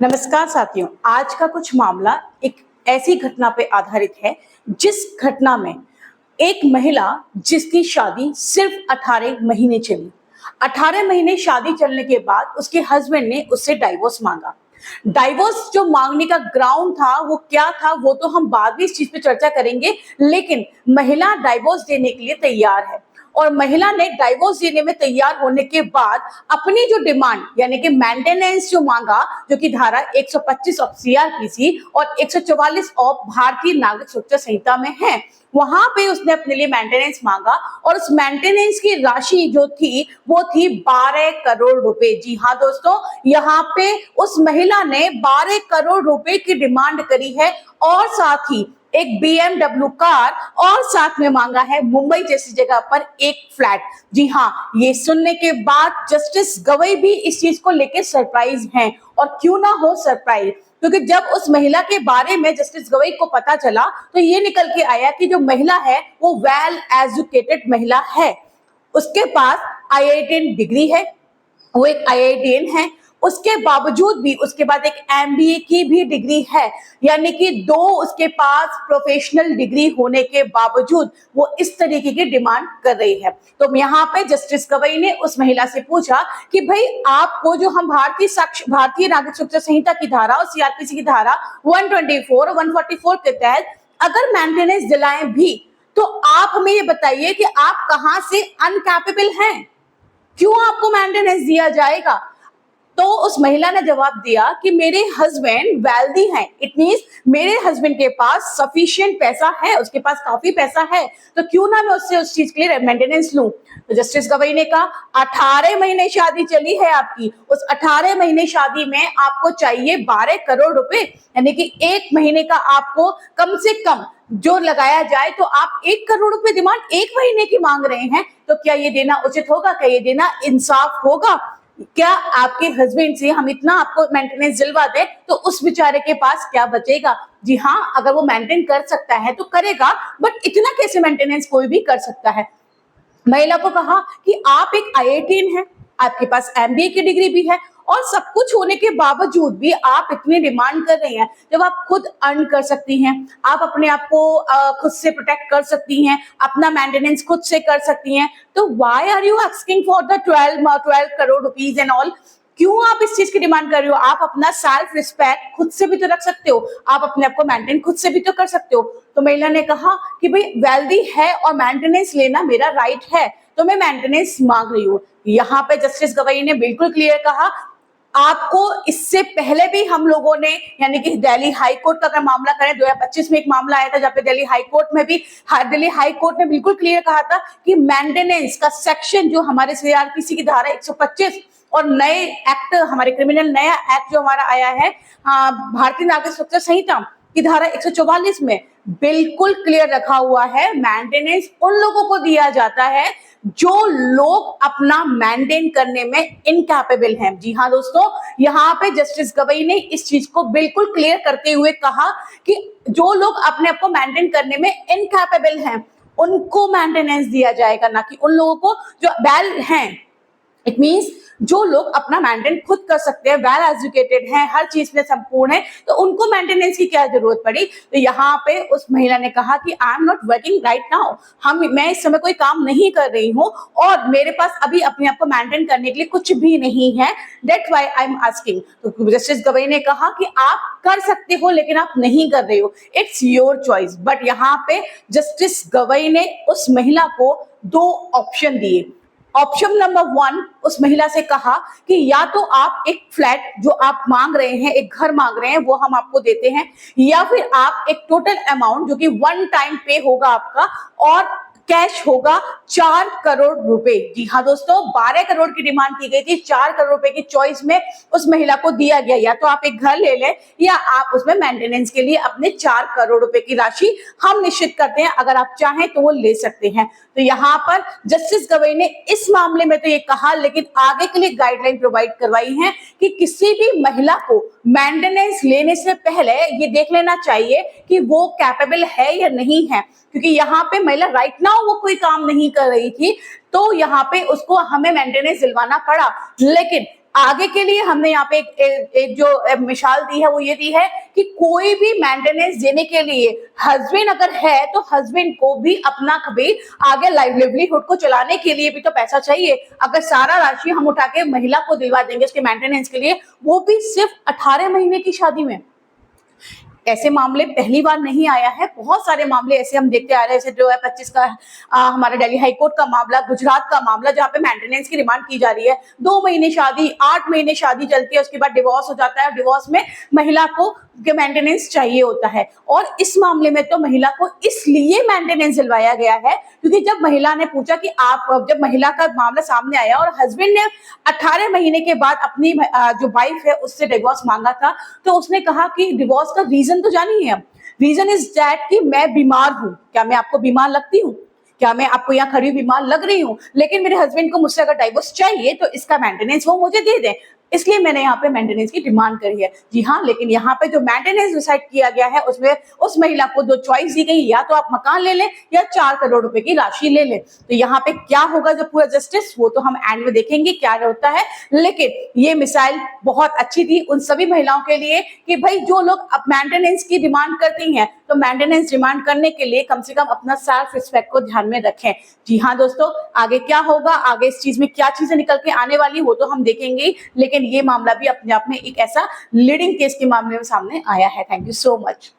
नमस्कार साथियों, आज का कुछ मामला एक ऐसी घटना पे आधारित है जिस घटना में एक महिला जिसकी शादी सिर्फ 18 महीने चली। 18 महीने शादी चलने के बाद उसके हस्बैंड ने उससे डाइवोर्स मांगा। डाइवोर्स जो मांगने का ग्राउंड था वो क्या था वो तो हम बाद में इस चीज पे चर्चा करेंगे, लेकिन महिला डाइवोर्स देने के लिए तैयार है और महिला ने डाइवोर्स देने में तैयार होने के बाद अपनी जो डिमांड यानी कि मेंटेनेंस जो मांगा, जो कि धारा 125 ऑफ सीआरपीसी और 144 ऑफ भारतीय नागरिक सुरक्षा संहिता में है, वहां पे उसने अपने लिए मेंटेनेंस मांगा और उस मेंटेनेंस की राशि जो थी वो थी 12 करोड़ रुपए। जी हाँ दोस्तों, यहाँ पे उस महिला ने 12 करोड़ रुपए की डिमांड करी है और साथ ही एक BMW कार और साथ में मांगा है मुंबई जैसी जगह पर एक फ्लैट। जी हाँ, ये सुनने के बाद जस्टिस गवई भी इस चीज को लेकर सरप्राइज हैं और क्यों ना हो सरप्राइज, क्योंकि जब उस महिला के बारे में जस्टिस गवई को पता चला तो ये निकल के आया कि जो महिला है वो वेल एजुकेटेड महिला है, उसके पास IITN डिग्री है, वो एक IITN है, उसके बावजूद भी उसके बाद एक MBA की भी डिग्री है, यानी कि दो उसके पास प्रोफेशनल डिग्री होने के बावजूद वो इस तरीके की डिमांड कर रही है। तो यहाँ पे जस्टिस गवई ने उस महिला से पूछा कि भाई आपको जो हम भारतीय नागरिक सुरक्षा संहिता की धारा और CRPC की धारा 124 और 144 के तहत अगर मेंटेनेंस दिलाएं भी तो आप हमें ये बताइए कि आप कहां से अनकैपेबल हैं, क्यों आपको मेंटेनेंस दिया जाएगा। तो उस महिला ने जवाब दिया कि मेरे हस्बैंड वेल्दी हैं, इट मींस मेरे हस्बैंड के पास सफिशिएंट पैसा है, उसके पास काफी पैसा है, तो क्यों ना मैं उससे उस चीज के लिए मेंटेनेंस लूं। तो जस्टिस गवई ने कहा 18 महीने शादी चली है आपकी, उस 18 महीने शादी में आपको चाहिए 12 करोड़ रुपए, यानी कि एक महीने का आपको कम से कम जो लगाया जाए तो आप 1 करोड़ रुपए डिमांड एक महीने की मांग रहे हैं, तो क्या ये देना उचित होगा, क्या ये देना इंसाफ होगा। क्या आपके हस्बैंड से हम इतना आपको मेंटेनेंस दिलवा दें तो उस बेचारे के पास क्या बचेगा। जी हाँ, अगर वो मेंटेन कर सकता है तो करेगा, बट इतना कैसे मेंटेनेंस कोई भी कर सकता है। महिला को कहा कि आप एक IITN है, आपके पास MBA की डिग्री भी है और सब कुछ होने के बावजूद भी आप इतनी डिमांड कर रही हैं, जब आप खुद अर्न कर सकती हैं, आप अपने आप को खुद से प्रोटेक्ट कर सकती हैं, अपना मेंटेनेंस खुद से कर सकती हैं, तो why are you asking for the 12 crore rupees and all. क्यों आप इस चीज की डिमांड कर रही हो। आप अपना सेल्फ रिस्पेक्ट खुद से भी तो रख सकते हो, आप अपने आप को मेंटेन खुद से भी तो कर सकते हो। तो महिला ने कहा कि भाई वेल्दी है और मेंटेनेंस लेना मेरा राइट है, तो मैं मेंटेनेंस मांग रही हूँ। यहाँ पे जस्टिस गवई ने बिल्कुल क्लियर कहा, आपको इससे पहले भी हम लोगों ने यानी कि दिल्ली हाई कोर्ट का अगर मामला करें, 2025 में एक मामला आया था जहाँ पे दिल्ली हाई कोर्ट ने बिल्कुल क्लियर कहा था कि मेंटेनेंस का सेक्शन जो हमारे CRPC की धारा 125 और नए एक्ट, हमारे क्रिमिनल नया एक्ट जो हमारा आया है भारतीय नागरिक सुरक्षा संहिता की धारा 144 में बिल्कुल क्लियर रखा हुआ है, मेंटेनेंस उन लोगों को दिया जाता है जो लोग अपना मेंटेन करने में इनकैपेबल हैं। जी हाँ दोस्तों, यहाँ पे जस्टिस गवई ने इस चीज को बिल्कुल क्लियर करते हुए कहा कि जो लोग अपने आप को मेंटेन करने में इनकैपेबल हैं उनको मेंटेनेंस दिया जाएगा, ना कि उन लोगों को जो वेल हैं। इट मीन्स जो लोग अपना मेंटेन खुद कर सकते हैं, वेल एजुकेटेड हैं, हर चीज में संपूर्ण है, तो उनको मेंटेनेंस की क्या जरूरत पड़ी। तो यहाँ पे उस महिला ने कहा कि I am not working right now, मैं इस समय कोई काम नहीं कर रही हूँ और मेरे पास अभी अपने आप को मेंटेन करने के लिए कुछ भी नहीं है, that's why I am asking. तो जस्टिस गवई ने कहा कि आप कर सकते हो लेकिन आप नहीं कर रहे हो, इट्स योर चॉइस। बट यहाँ पे जस्टिस गवई ने उस महिला को 2 ऑप्शन दिए। ऑप्शन नंबर 1, उस महिला से कहा कि या तो आप एक फ्लैट जो आप मांग रहे हैं, एक घर मांग रहे हैं, वो हम आपको देते हैं, या फिर आप एक टोटल अमाउंट जो कि 1 टाइम पे होगा आपका और कैश होगा 4 करोड़ रुपए। जी हाँ दोस्तों, 12 करोड़ की डिमांड की गई थी, 4 करोड़ रुपए की चॉइस में उस महिला को दिया गया, या तो आप एक घर ले लें या आप उसमें मेंटेनेंस के लिए अपने 4 करोड़ रुपए की राशि हम निश्चित करते हैं, अगर आप चाहें तो वो ले सकते हैं। तो यहाँ पर जस्टिस गवई ने इस मामले में तो ये कहा, लेकिन आगे के लिए गाइडलाइन प्रोवाइड करवाई है कि किसी भी महिला को मेंटेनेंस लेने से पहले ये देख लेना चाहिए कि वो कैपेबल है या नहीं है, क्योंकि यहाँ पे महिला राइट नाउ वो कोई काम नहीं कर रही थी, तो यहाँ पे उसको हमें मेंटेनेंस दिलवाना पड़ा। लेकिन आगे के लिए हमने यहाँ पे एक जो मिसाल दी है वो ये दी है कि कोई भी मेंटेनेंस देने के लिए हस्बैंड अगर है तो हस्बैंड को भी अपना कभी आगे लाइवलीहुड को चलाने के लिए भी तो पैसा चाहिए। अगर सारा राशि हम उठा के महिला को दिलवा देंगे उसके मेंटेनेंस के लिए, वो भी सिर्फ 18 महीने की शादी में। ऐसे मामले पहली बार नहीं आया है, बहुत सारे मामले ऐसे हम देखते आ रहे हैं, जैसे जो है 25 का हमारा दिल्ली हाईकोर्ट का मामला, गुजरात का मामला, जहाँ पे मेंटेनेंस की डिमांड की जा रही है। 2 महीने शादी, 8 महीने शादी चलती है, उसके बाद डिवोर्स हो जाता है। डिवोर्स में महिला को मेंटेनेंस चाहिए होता है, और इस मामले में तो महिला को इसलिए मेंटेनेंस दिलवाया गया है क्योंकि जब महिला ने पूछा कि जब महिला का मामला सामने आया और हस्बैंड ने 18 महीने के बाद अपनी जो वाइफ है उससे डिवोर्स मांगा था, तो उसने कहा कि डिवोर्स का रीजन तो जानिए आप। रीजन इज दैट कि मैं बीमार हूं। क्या मैं आपको बीमार लगती हूँ? क्या मैं आपको यहाँ खड़ी बीमार लग रही हूँ? लेकिन मेरे हस्बैंड को मुझसे अगर डाइवोर्स चाहिए तो इसका मेंटेनेंस वो मुझे दे दें, इसलिए मैंने यहाँ पे मेंटेनेंस की डिमांड करी है। जी हाँ, लेकिन यहाँ पे जो मेंटेनेंस डिसाइड किया गया है उसमें उस महिला को 2 चॉइस दी गई, या तो आप मकान ले लें या 4 करोड़ रुपए की राशि ले लें। तो यहाँ पे क्या होगा जो पूरा जस्टिस, वो तो हम एंड में देखेंगे क्या होता है। लेकिन ये मिसाइल बहुत अच्छी थी उन सभी महिलाओं के लिए कि भाई जो लोग अब मेंटेनेंस की डिमांड करती हैं तो मेंटेनेंस डिमांड करने के लिए कम से कम अपना सेल्फ रिस्पेक्ट को ध्यान में रखें। जी हाँ दोस्तों, आगे क्या होगा, आगे इस चीज में क्या चीजें निकल के आने वाली वो तो हम देखेंगे, लेकिन ये मामला भी अपने आप में एक ऐसा लीडिंग केस के मामले में सामने आया है। Thank you so much.